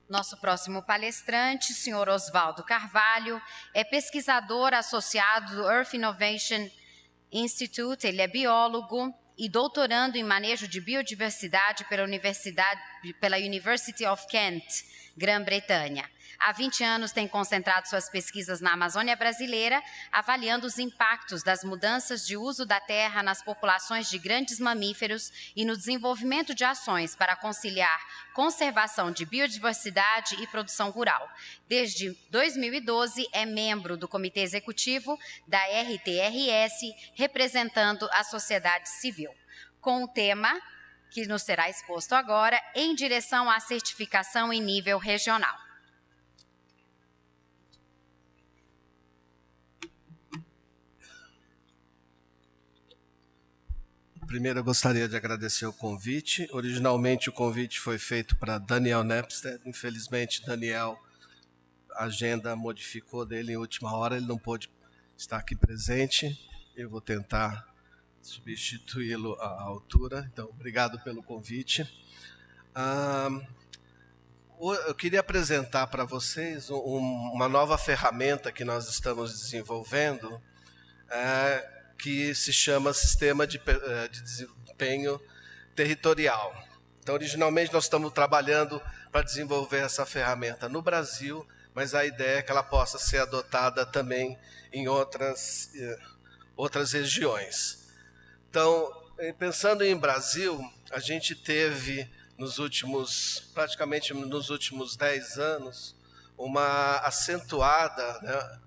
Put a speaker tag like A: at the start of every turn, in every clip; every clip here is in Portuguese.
A: Nosso próximo palestrante, senhor Oswaldo Carvalho, é pesquisador associado do Earth Innovation Institute, ele é biólogo e doutorando em manejo de biodiversidade pela University of Kent, Grã-Bretanha. Há 20 anos tem concentrado suas pesquisas na Amazônia brasileira, avaliando os impactos das mudanças de uso da terra nas populações de grandes mamíferos e no desenvolvimento de ações para conciliar conservação de biodiversidade e produção rural. Desde 2012, é membro do Comitê Executivo da RTRS, representando a sociedade civil, com o tema que nos será exposto agora, em direção à certificação em nível regional.
B: Primeiro, eu gostaria de agradecer o convite. Originalmente, o convite foi feito para Daniel Nepstead. Infelizmente, Daniel, a agenda modificou dele em última hora, ele não pôde estar aqui presente. Eu vou tentar substituí-lo à altura. Então, obrigado pelo convite. Eu queria apresentar para vocês uma nova ferramenta que nós estamos desenvolvendo, que se chama Sistema de Desempenho Territorial. Então, originalmente, nós estamos trabalhando para desenvolver essa ferramenta no Brasil, mas a ideia é que ela possa ser adotada também em outras regiões. Então, pensando em Brasil, a gente teve, praticamente nos últimos 10 anos, uma acentuada,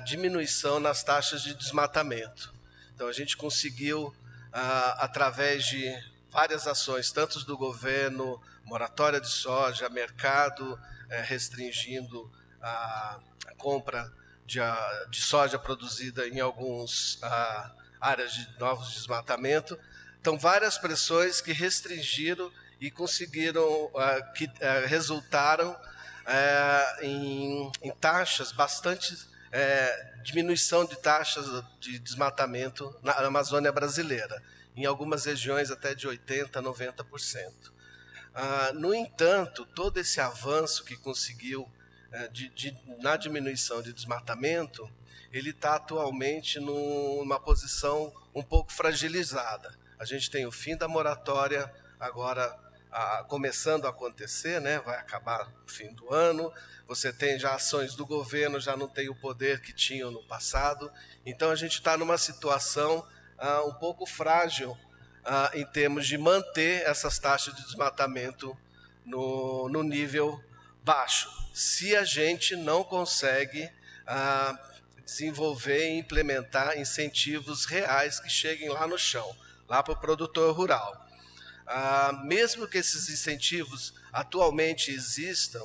B: diminuição nas taxas de desmatamento. Então, a gente conseguiu, através de várias ações, tanto do governo, moratória de soja, mercado restringindo a compra de soja produzida em algumas áreas de novos desmatamento. Então, várias pressões que restringiram e conseguiram, que resultaram em taxas bastante... diminuição de taxas de desmatamento na Amazônia brasileira, em algumas regiões até de 80%, 90%. No entanto, todo esse avanço que conseguiu na diminuição de desmatamento, ele está atualmente numa posição um pouco fragilizada. A gente tem o fim da moratória agora começando a acontecer, vai acabar no fim do ano. Você tem já ações do governo, já não tem o poder que tinham no passado. Então, a gente está numa situação um pouco frágil em termos de manter essas taxas de desmatamento no nível baixo, se a gente não consegue desenvolver e implementar incentivos reais que cheguem lá no chão, lá para o produtor rural. Mesmo que esses incentivos atualmente existam,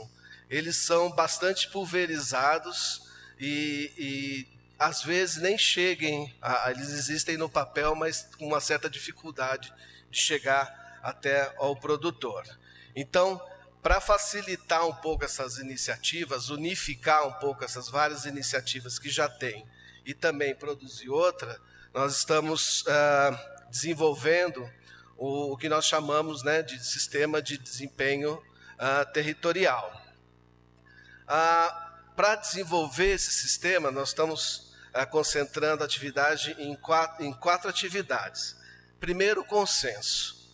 B: eles são bastante pulverizados e às vezes nem cheguem, eles existem no papel, mas com uma certa dificuldade de chegar até ao produtor. Então, para facilitar um pouco essas iniciativas, unificar um pouco essas várias iniciativas que já tem e também produzir outra, nós estamos desenvolvendo o que nós chamamos de sistema de desempenho territorial. Para desenvolver esse sistema, nós estamos concentrando a atividade em quatro atividades. Primeiro, consenso.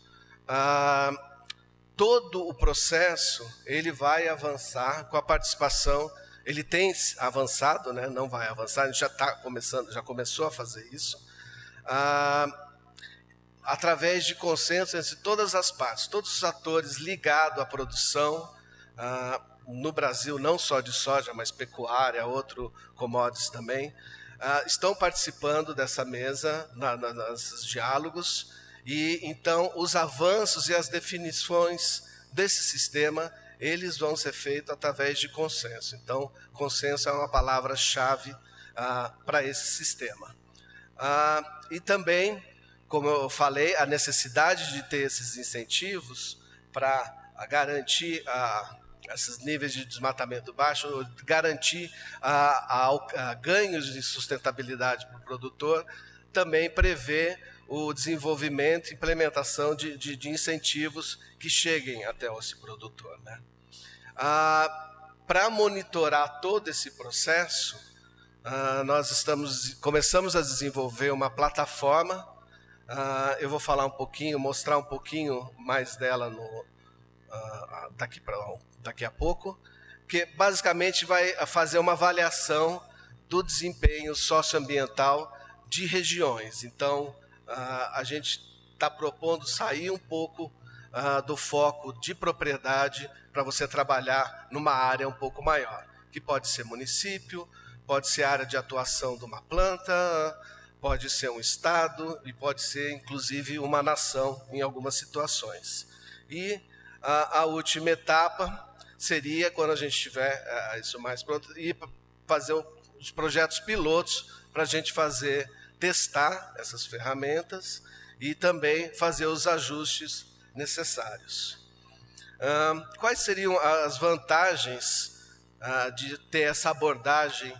B: Todo o processo ele vai avançar com a participação, ele tem avançado, não vai avançar, a gente já começou a fazer isso, através de consenso entre todas as partes, todos os atores ligados à produção, no Brasil, não só de soja, mas pecuária, outro commodities também, estão participando dessa mesa, nesses diálogos, e então os avanços e as definições desse sistema, eles vão ser feitos através de consenso. Então, consenso é uma palavra-chave para esse sistema. E também, como eu falei, a necessidade de ter esses incentivos para garantir esses níveis de desmatamento baixo, garantir ganhos de sustentabilidade para o produtor, também prevê o desenvolvimento e implementação de incentivos que cheguem até esse produtor. Para monitorar todo esse processo, nós começamos a desenvolver uma plataforma. Eu vou falar um pouquinho, mostrar um pouquinho mais dela daqui a pouco, que basicamente vai fazer uma avaliação do desempenho socioambiental de regiões. Então, a gente está propondo sair um pouco do foco de propriedade para você trabalhar numa área um pouco maior, que pode ser município, pode ser área de atuação de uma planta, pode ser um estado e pode ser, inclusive, uma nação em algumas situações. E a última etapa seria, quando a gente tiver isso mais pronto, ir fazer os projetos pilotos para a gente testar essas ferramentas e também fazer os ajustes necessários. Quais seriam as vantagens de ter essa abordagem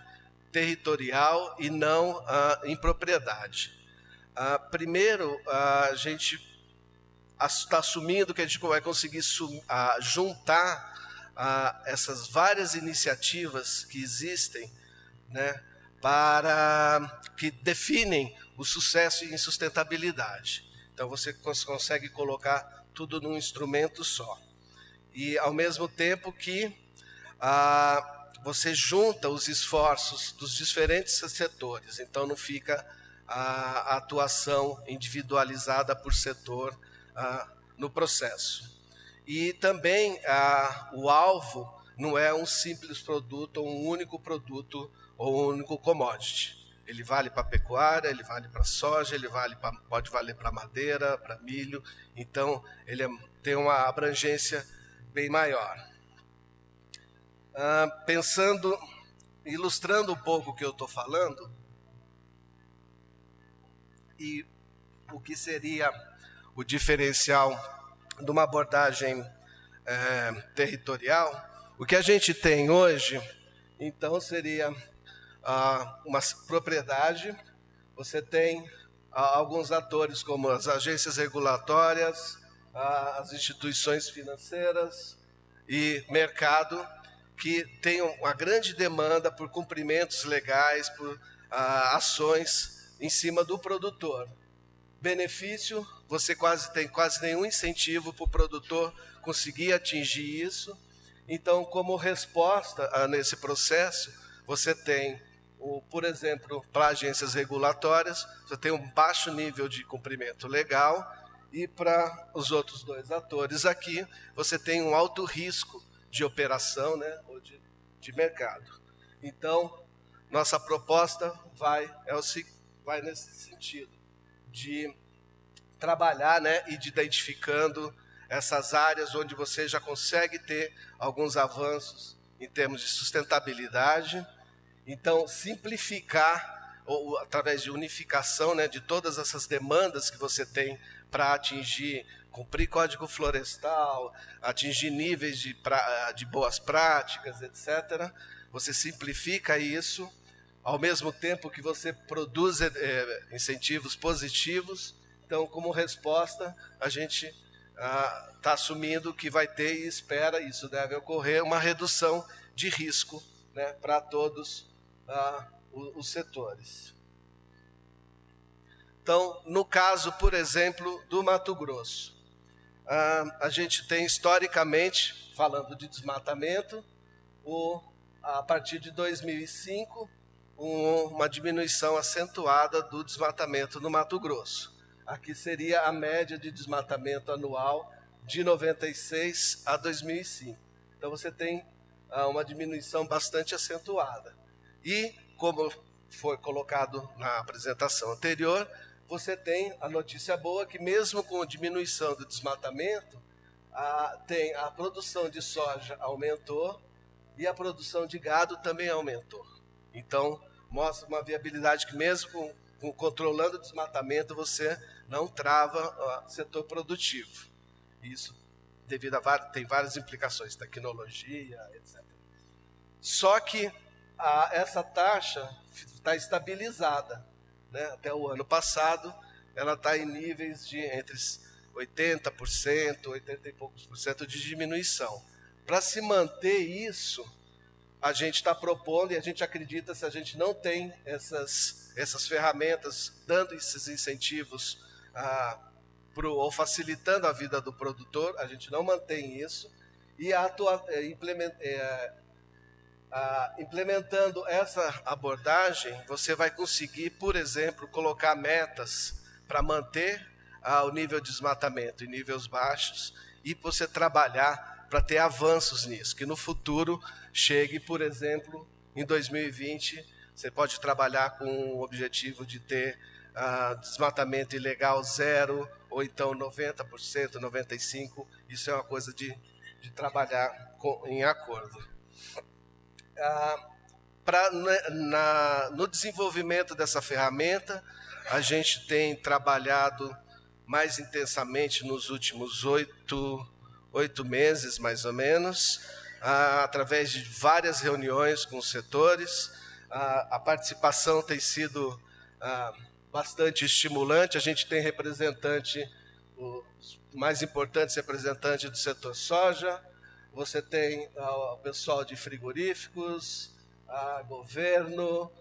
B: territorial e não em propriedade? Primeiro, a gente está assumindo que a gente vai conseguir juntar essas várias iniciativas que existem, né, que definem o sucesso e sustentabilidade. Então, você consegue colocar tudo num instrumento só. E, ao mesmo tempo que você junta os esforços dos diferentes setores. Então, não fica a atuação individualizada por setor no processo. E também o alvo não é um simples produto, ou um único produto, ou um único commodity. Ele vale para pecuária, ele vale para soja, pode valer para madeira, para milho. Então, ele tem uma abrangência bem maior. Ilustrando um pouco o que eu estou falando, e o que seria o diferencial de uma abordagem territorial, o que a gente tem hoje, então, seria uma propriedade. Você tem alguns atores como as agências regulatórias, as instituições financeiras e mercado, que tem uma grande demanda por cumprimentos legais, por ações em cima do produtor. Benefício, você tem quase nenhum incentivo para o produtor conseguir atingir isso. Então, como resposta nesse processo, você tem, por exemplo, para agências regulatórias, você tem um baixo nível de cumprimento legal, e para os outros dois atores aqui, você tem um alto risco de operação, né, ou de mercado. Então, nossa proposta vai nesse sentido, de trabalhar, né, e de identificando essas áreas onde você já consegue ter alguns avanços em termos de sustentabilidade. Então, simplificar, ou através de unificação, né, de todas essas demandas que você tem para cumprir código florestal, atingir níveis de boas práticas, etc. Você simplifica isso, ao mesmo tempo que você produz incentivos positivos. Então, como resposta, a gente está assumindo que vai ter e espera, isso deve ocorrer, uma redução de risco, né, para todos os setores. Então, no caso, por exemplo, do Mato Grosso, a gente tem historicamente, falando de desmatamento, a partir de 2005, uma diminuição acentuada do desmatamento no Mato Grosso. Aqui seria a média de desmatamento anual de 96 a 2005. Então, você tem uma diminuição bastante acentuada. E, como foi colocado na apresentação anterior, você tem a notícia boa que, mesmo com a diminuição do desmatamento, a produção de soja aumentou e a produção de gado também aumentou. Então, mostra uma viabilidade que, mesmo controlando o desmatamento, você não trava o setor produtivo. Isso tem várias implicações, tecnologia, etc. Só que essa taxa está estabilizada, né? Até o ano passado, ela está em níveis de entre 80%, 80 e poucos por cento de diminuição. para se manter isso, a gente está propondo, e a gente acredita, se a gente não tem essas ferramentas, dando esses incentivos ou facilitando a vida do produtor, a gente não mantém isso, e implementando essa abordagem, você vai conseguir, por exemplo, colocar metas para manter o nível de desmatamento em níveis baixos e você trabalhar para ter avanços nisso, que no futuro chegue, por exemplo, em 2020, você pode trabalhar com o objetivo de ter desmatamento ilegal 0, ou então 90%, 95%, isso é uma coisa de trabalhar em acordo. No desenvolvimento dessa ferramenta, a gente tem trabalhado mais intensamente nos últimos 8 meses, mais ou menos, através de várias reuniões com os setores. A participação tem sido bastante estimulante. A gente tem os mais importantes representantes do setor soja, você tem o pessoal de frigoríficos, governo,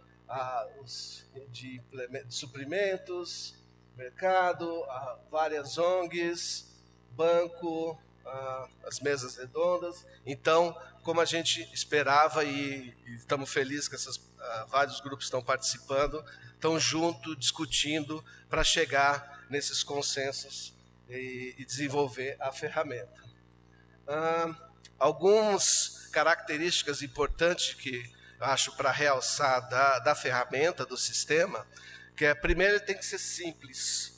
B: os de suprimentos, mercado, várias ONGs, banco, as mesas redondas. Então, como a gente esperava, e estamos felizes que vários grupos estão participando, estão juntos, discutindo, para chegar nesses consensos e desenvolver a ferramenta. Algumas características importantes que eu acho para realçar da ferramenta, do sistema, que primeiro tem que ser simples.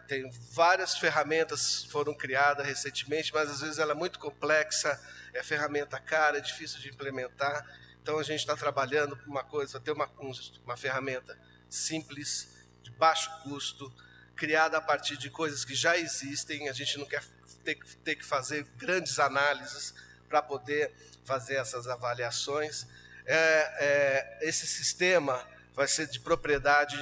B: Tem várias ferramentas que foram criadas recentemente, mas às vezes ela é muito complexa, é ferramenta cara, é difícil de implementar. Então a gente está trabalhando com ter uma ferramenta simples, de baixo custo, criada a partir de coisas que já existem. A gente não quer ter que fazer grandes análises para poder fazer essas avaliações. Esse sistema vai ser de propriedade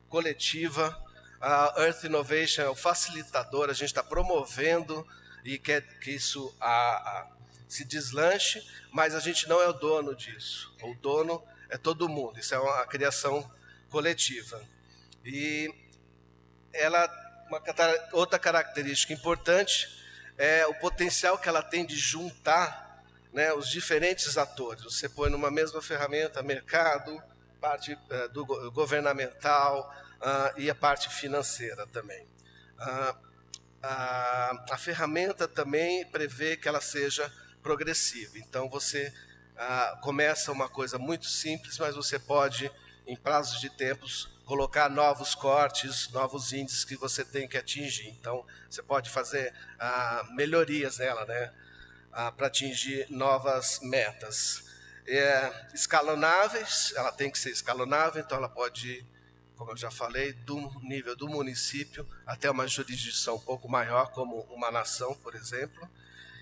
B: coletiva. A Earth Innovation é o facilitador, a gente está promovendo e quer que isso se deslanche, mas a gente não é o dono disso. O dono é todo mundo, isso é uma criação coletiva. E outra característica importante é o potencial que ela tem de juntar, né, os diferentes atores. Você põe numa mesma ferramenta mercado, parte governamental e a parte financeira também. A ferramenta também prevê que ela seja progressiva. Então, você começa uma coisa muito simples, mas você pode, em prazos de tempos, colocar novos cortes, novos índices que você tem que atingir. Então, você pode fazer melhorias nela, né, para atingir novas metas. Escalonáveis, ela tem que ser escalonável, então ela pode ir, como eu já falei, do nível do município até uma jurisdição um pouco maior, como uma nação, por exemplo.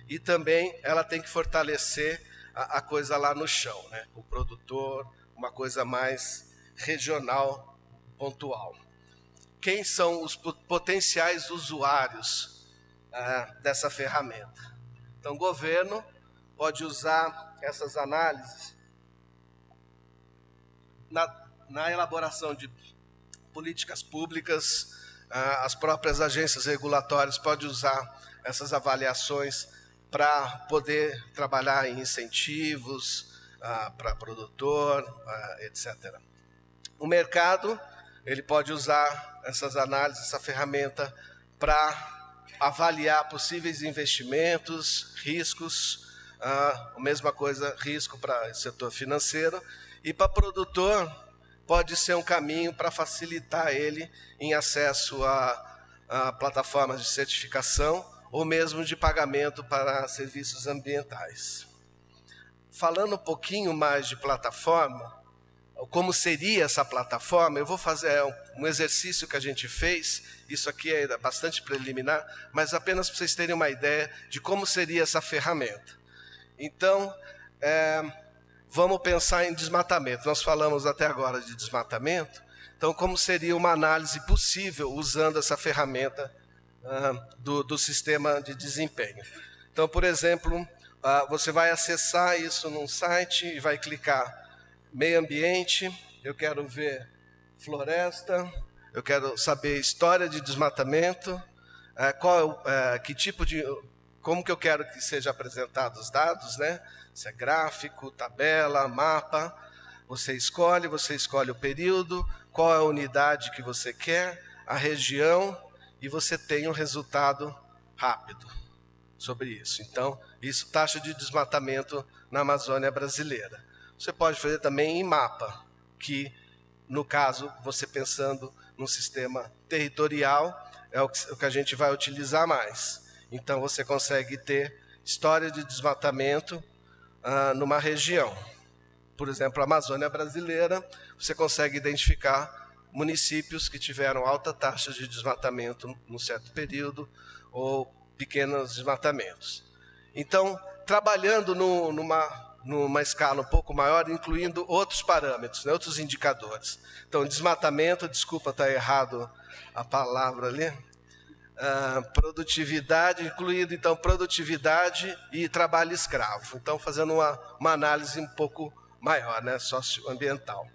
B: E também ela tem que fortalecer a coisa lá no chão, né? O produtor, uma coisa mais regional, pontual. Quem são os potenciais usuários dessa ferramenta? Então, o governo pode usar essas análises na elaboração de políticas públicas. As próprias agências regulatórias podem usar essas avaliações para poder trabalhar em incentivos para produtor, etc. O mercado, ele pode usar essas análises, essa ferramenta, para avaliar possíveis investimentos, riscos, a mesma coisa, risco para o setor financeiro, e para produtor pode ser um caminho para facilitar ele em acesso a plataformas de certificação ou mesmo de pagamento para serviços ambientais. Falando um pouquinho mais de plataforma, como seria essa plataforma, eu vou fazer um exercício que a gente fez, isso aqui é bastante preliminar, mas apenas para vocês terem uma ideia de como seria essa ferramenta. Então, vamos pensar em desmatamento. Nós falamos até agora de desmatamento, então como seria uma análise possível usando essa ferramenta do sistema de desempenho. Então, por exemplo, Você vai acessar isso num site e vai clicar meio ambiente, eu quero ver floresta, eu quero saber história de desmatamento, que tipo de, como que eu quero que seja apresentados os dados, né? Se é gráfico, tabela, mapa. Você escolhe o período, qual é a unidade que você quer, a região, e você tem um resultado rápido sobre isso. Então, isso, taxa de desmatamento na Amazônia brasileira. Você pode fazer também em mapa, que, no caso, você pensando num sistema territorial, é o que a gente vai utilizar mais. Então, você consegue ter história de desmatamento numa região. Por exemplo, a Amazônia brasileira, você consegue identificar municípios que tiveram alta taxa de desmatamento num certo período ou pequenos desmatamentos. Então, trabalhando numa escala um pouco maior, incluindo outros parâmetros, né, outros indicadores. Então, desmatamento, desculpa, está errado a palavra ali, produtividade, incluindo, então, produtividade e trabalho escravo. Então, fazendo uma análise um pouco maior, né, socioambiental.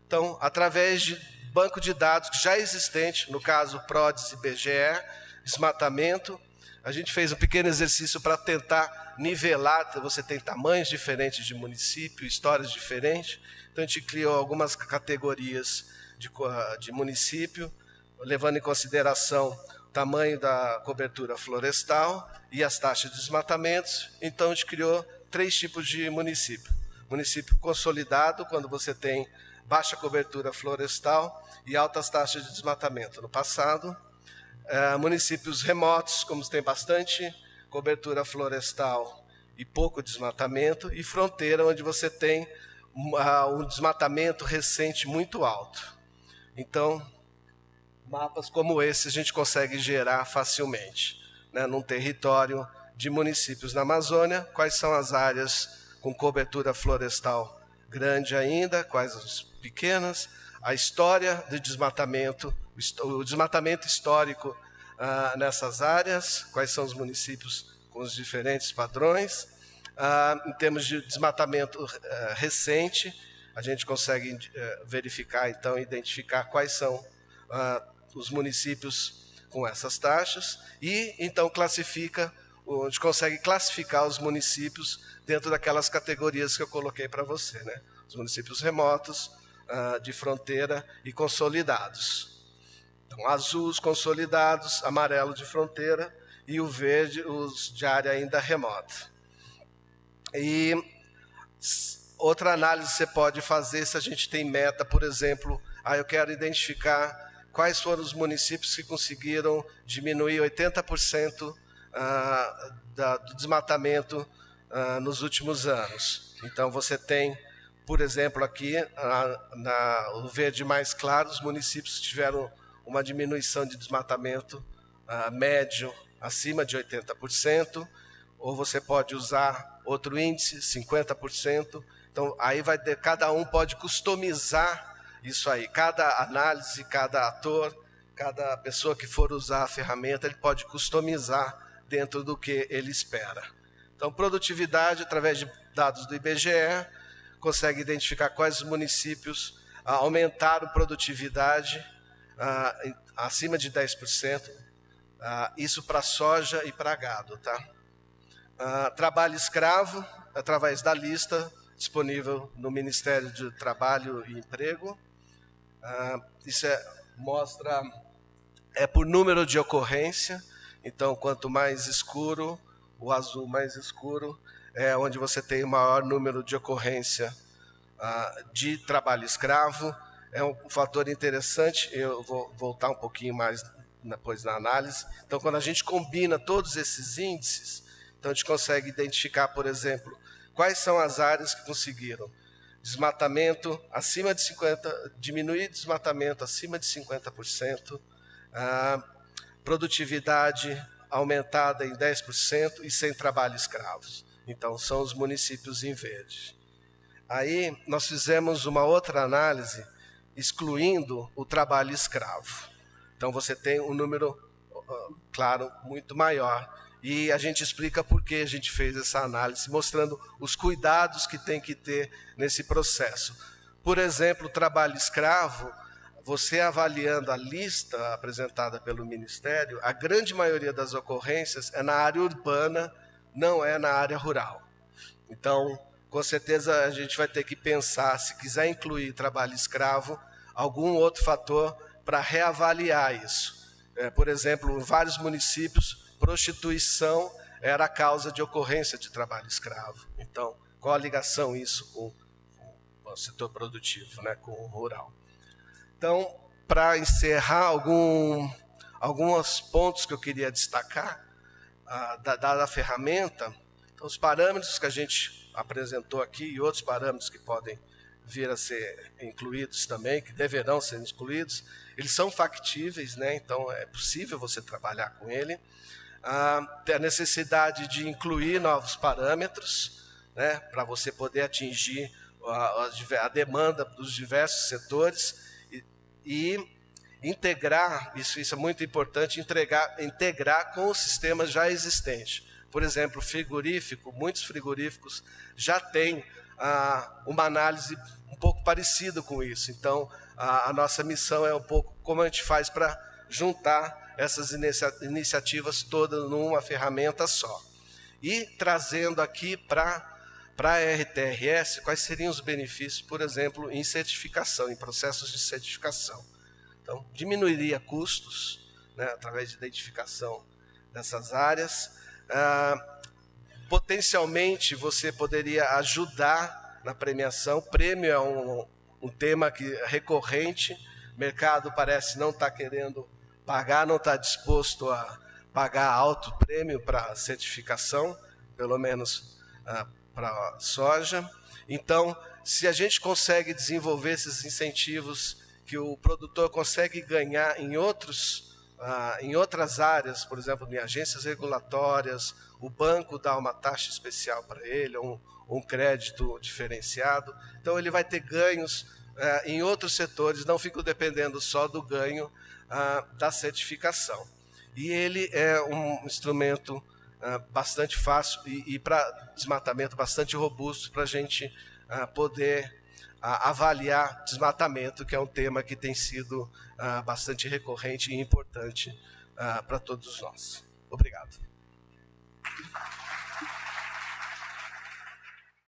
B: Então, através de banco de dados já existente, no caso PRODES e IBGE, desmatamento, a gente fez um pequeno exercício para tentar nivelar, você tem tamanhos diferentes de município, histórias diferentes, então a gente criou algumas categorias de município, levando em consideração o tamanho da cobertura florestal e as taxas de desmatamentos. Então a gente criou 3 tipos de município. Município consolidado, quando você tem baixa cobertura florestal e altas taxas de desmatamento no passado. Municípios remotos, como tem bastante cobertura florestal e pouco desmatamento. E fronteira, onde você tem um desmatamento recente muito alto. Então, mapas como esse a gente consegue gerar facilmente, né, num território de municípios na Amazônia. Quais são as áreas com cobertura florestal grande ainda, quais as pequenas, a história de desmatamento, o desmatamento histórico nessas áreas, quais são os municípios com os diferentes padrões. Em termos de desmatamento recente, a gente consegue verificar, então, identificar quais são os municípios com essas taxas e, então, a gente consegue classificar os municípios dentro daquelas categorias que eu coloquei para você, né? Os municípios remotos, de fronteira e consolidados. Então, azul, os consolidados, amarelo de fronteira e o verde, os de área ainda remota. E outra análise você pode fazer se a gente tem meta, por exemplo, eu quero identificar quais foram os municípios que conseguiram diminuir 80% do desmatamento nos últimos anos. Então, você tem, por exemplo, aqui, o verde mais claro, os municípios tiveram uma diminuição de desmatamento médio acima de 80%, ou você pode usar outro índice, 50%. Então, aí cada um pode customizar isso aí. Cada análise, cada ator, cada pessoa que for usar a ferramenta, ele pode customizar dentro do que ele espera. Então, produtividade, através de dados do IBGE, consegue identificar quais municípios aumentaram produtividade acima de 10%, isso para soja e para gado. Tá? Trabalho escravo, através da lista disponível no Ministério do Trabalho e Emprego. Isso mostra por número de ocorrência. Então, quanto mais escuro, o azul mais escuro, é onde você tem o maior número de ocorrência de trabalho escravo. É um fator interessante, eu vou voltar um pouquinho mais depois na análise. Então, quando a gente combina todos esses índices, então a gente consegue identificar, por exemplo, quais são as áreas que conseguiram desmatamento acima de 50%, diminuir desmatamento acima de 50%, produtividade aumentada em 10% e sem trabalho escravos. Então, são os municípios em verde. Aí, nós fizemos uma outra análise, excluindo o trabalho escravo. Então, você tem um número, claro, muito maior. e a gente explica por que a gente fez essa análise, mostrando os cuidados que tem que ter nesse processo. Por exemplo, o trabalho escravo, você avaliando a lista apresentada pelo Ministério, a grande maioria das ocorrências é na área urbana, não é na área rural. Então, com certeza a gente vai ter que pensar, se quiser incluir trabalho escravo, algum outro fator para reavaliar isso. Por exemplo, em vários municípios, prostituição era a causa de ocorrência de trabalho escravo. Então, qual a ligação isso com o setor produtivo, né, com o rural? Então, para encerrar, alguns pontos que eu queria destacar da ferramenta, então, os parâmetros que a gente apresentou aqui e outros parâmetros que podem vir a ser incluídos também, que deverão ser incluídos, eles são factíveis, né? Então é possível você trabalhar com ele. Tem a necessidade de incluir novos parâmetros, né? Para você poder atingir a demanda dos diversos setores e integrar, isso é muito importante, integrar com o sistema já existente. Por exemplo, frigorífico, muitos frigoríficos já têm uma análise um pouco parecida com isso. Então, a nossa missão é um pouco como a gente faz para juntar essas iniciativas todas numa ferramenta só. E trazendo aqui para a RTRS, quais seriam os benefícios, por exemplo, em certificação, em processos de certificação. Então, diminuiria custos, né, através de identificação dessas áreas. Potencialmente, você poderia ajudar na premiação. Prêmio é um tema recorrente. O mercado parece não estar querendo pagar, não está disposto a pagar alto prêmio para certificação, pelo menos para a soja. Então, se a gente consegue desenvolver esses incentivos que o produtor consegue ganhar em outras áreas, por exemplo, em agências regulatórias, o banco dá uma taxa especial para ele, um crédito diferenciado. Então, ele vai ter ganhos em outros setores, não fica dependendo só do ganho da certificação. E ele é um instrumento bastante fácil e para desmatamento bastante robusto para a gente poder avaliar desmatamento, que é um tema que tem sido bastante recorrente e importante para todos nós. Obrigado.